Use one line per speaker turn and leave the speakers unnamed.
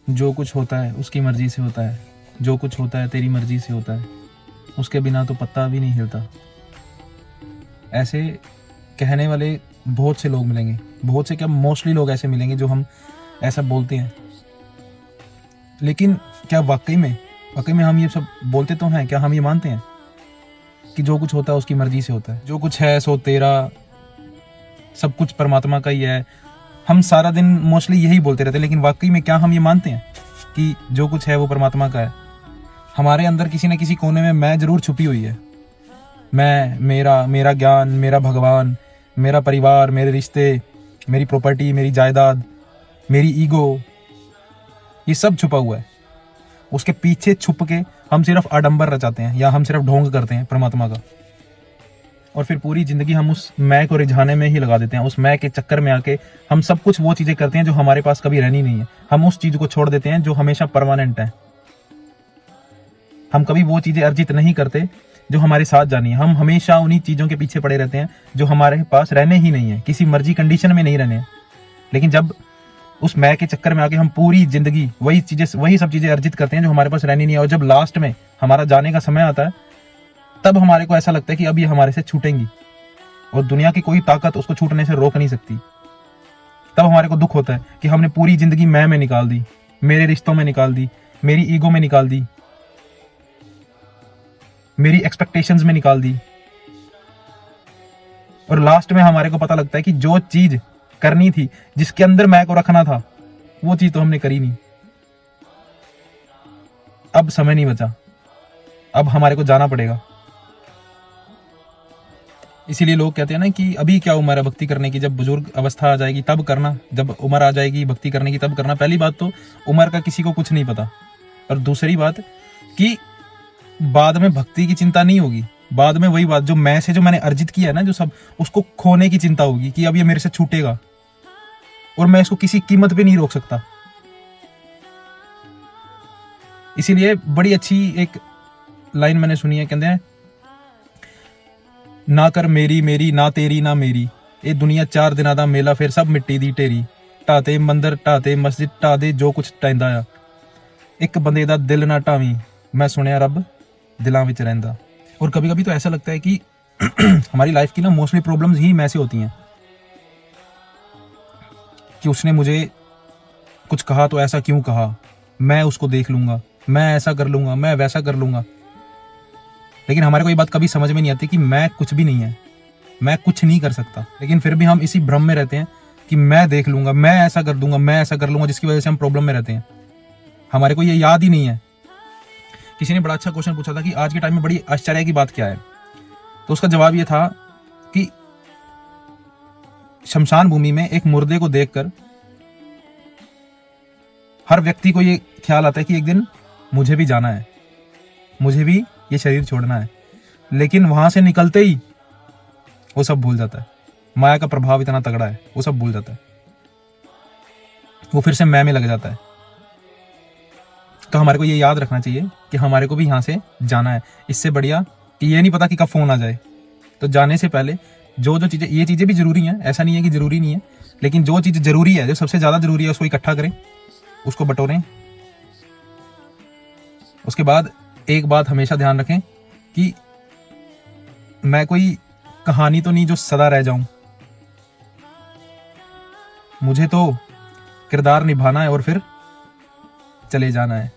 जो कुछ होता है उसकी मर्जी से होता है, जो कुछ होता है तेरी मर्जी से होता है, उसके बिना तो पत्ता भी नहीं हिलता। ऐसे कहने वाले बहुत से लोग मिलेंगे, बहुत से क्या मोस्टली लोग ऐसे मिलेंगे जो हम ऐसा बोलते हैं। लेकिन क्या वाकई में हम ये सब बोलते तो हैं? क्या हम ये मानते हैं कि जो कुछ होता है उसकी मर्जी से होता है, जो कुछ है सो तेरा, सब कुछ परमात्मा का ही है? हम सारा दिन मोस्टली यही बोलते रहते हैं, लेकिन वाकई में क्या हम ये मानते हैं कि जो कुछ है वो परमात्मा का है? हमारे अंदर किसी न किसी कोने में मैं जरूर छुपी हुई है। मैं, मेरा ज्ञान, मेरा भगवान, मेरा परिवार, मेरे रिश्ते, मेरी प्रॉपर्टी, मेरी जायदाद, मेरी ईगो, ये सब छुपा हुआ है। उसके पीछे छुप के हम सिर्फ आडंबर रचाते हैं या हम सिर्फ ढोंग करते हैं परमात्मा का, और फिर पूरी जिंदगी हम उस मैं को रिझाने में ही लगा देते हैं। उस मैं के चक्कर में आके हम सब कुछ वो चीजें करते हैं जो हमारे पास कभी रहनी नहीं है। हम उस चीज को छोड़ देते हैं जो हमेशा परमानेंट है। हम कभी वो चीजें अर्जित नहीं करते जो हमारे साथ जानी है। हम हमेशा उन्हीं चीजों के पीछे पड़े रहते हैं जो हमारे पास रहने ही नहीं है, किसी मर्जी कंडीशन में नहीं रहने हैं। लेकिन जब उस मैं के चक्कर में आके हम पूरी जिंदगी वही सब चीजें अर्जित करते हैं जो हमारे पास रहनी नहीं है, और जब लास्ट में हमारा जाने का समय आता है तब हमारे को ऐसा लगता है कि अब ये हमारे से छूटेंगी और दुनिया की कोई ताकत उसको छूटने से रोक नहीं सकती। तब हमारे को दुख होता है कि हमने पूरी जिंदगी मैं में निकाल दी, मेरे रिश्तों में निकाल दी, मेरी ईगो में निकाल दी, मेरी एक्सपेक्टेशंस में निकाल दी, और लास्ट में हमारे को पता लगता है कि जो चीज करनी थी, जिसके अंदर मैं को रखना था, वो चीज तो हमने करी नहीं। अब समय नहीं बचा, अब हमारे को जाना पड़ेगा। इसीलिए लोग कहते हैं ना कि अभी क्या उम्र है भक्ति करने की, जब बुजुर्ग अवस्था आ जाएगी तब करना, जब उम्र आ जाएगी भक्ति करने की तब करना। पहली बात तो उम्र का किसी को कुछ नहीं पता, और दूसरी बात कि बाद में भक्ति की चिंता नहीं होगी। बाद में वही बात जो मैंने अर्जित किया है ना, जो सब, उसको खोने की चिंता होगी कि अब ये मेरे से छूटेगा और मैं इसको किसी कीमत पे नहीं रोक सकता। इसीलिए बड़ी अच्छी एक लाइन मैंने सुनी है, कहते हैं ना कर मेरी मेरी, ना तेरी ना मेरी, ये दुनिया 4 दिना दा मेला, फिर सब मिट्टी दी ढेरी, ढाते मंदिर ढाते मस्जिद, ढा दे जो कुछ टैंदा आ, एक बंदे दा दिल ना ढावी, मैं सुनिया रब दिलां विच रहिंदा। और कभी कभी तो ऐसा लगता है कि हमारी लाइफ की ना मोस्टली प्रॉब्लम्स ही मैं से होती हैं कि उसने मुझे कुछ कहा तो ऐसा क्यों कहा, मैं उसको देख लूंगा, मैं ऐसा कर लूंगा, मैं वैसा कर लूंगा। लेकिन हमारे को ये बात कभी समझ में नहीं आती कि मैं कुछ भी नहीं है, मैं कुछ नहीं कर सकता। लेकिन फिर भी हम इसी भ्रम में रहते हैं कि मैं देख लूंगा, मैं ऐसा कर दूंगा, मैं ऐसा कर लूंगा, जिसकी वजह से हम प्रॉब्लम में रहते हैं। हमारे को ये याद ही नहीं है। किसी ने बड़ा अच्छा क्वेश्चन पूछा था कि आज के टाइम में बड़ी आश्चर्य की बात क्या है, तो उसका जवाब ये था कि शमशान भूमि में एक मुर्दे को देखकर हर व्यक्ति को ये ख्याल आता है कि एक दिन मुझे भी जाना है, मुझे भी ये शरीर छोड़ना है। लेकिन वहां से निकलते ही वो सब भूल जाता है। माया का प्रभाव इतना तगड़ा है, वो सब भूल जाता है, वो फिर से मैं में लग जाता है। तो हमारे को ये याद रखना चाहिए कि हमारे को भी यहाँ से जाना है। इससे बढ़िया कि ये नहीं पता कि कब फोन आ जाए। तो जाने से पहले जो जो चीजें, ये चीजें भी जरूरी हैं, ऐसा नहीं है कि जरूरी नहीं है, लेकिन जो चीज जरूरी है, जो सबसे ज्यादा जरूरी है, उसको इकट्ठा करें, उसको बटोरें। उसके बाद एक बात हमेशा ध्यान रखें कि मैं कोई कहानी तो नहीं जो सदा रह जाऊं, मुझे तो किरदार निभाना है और फिर चले जाना है।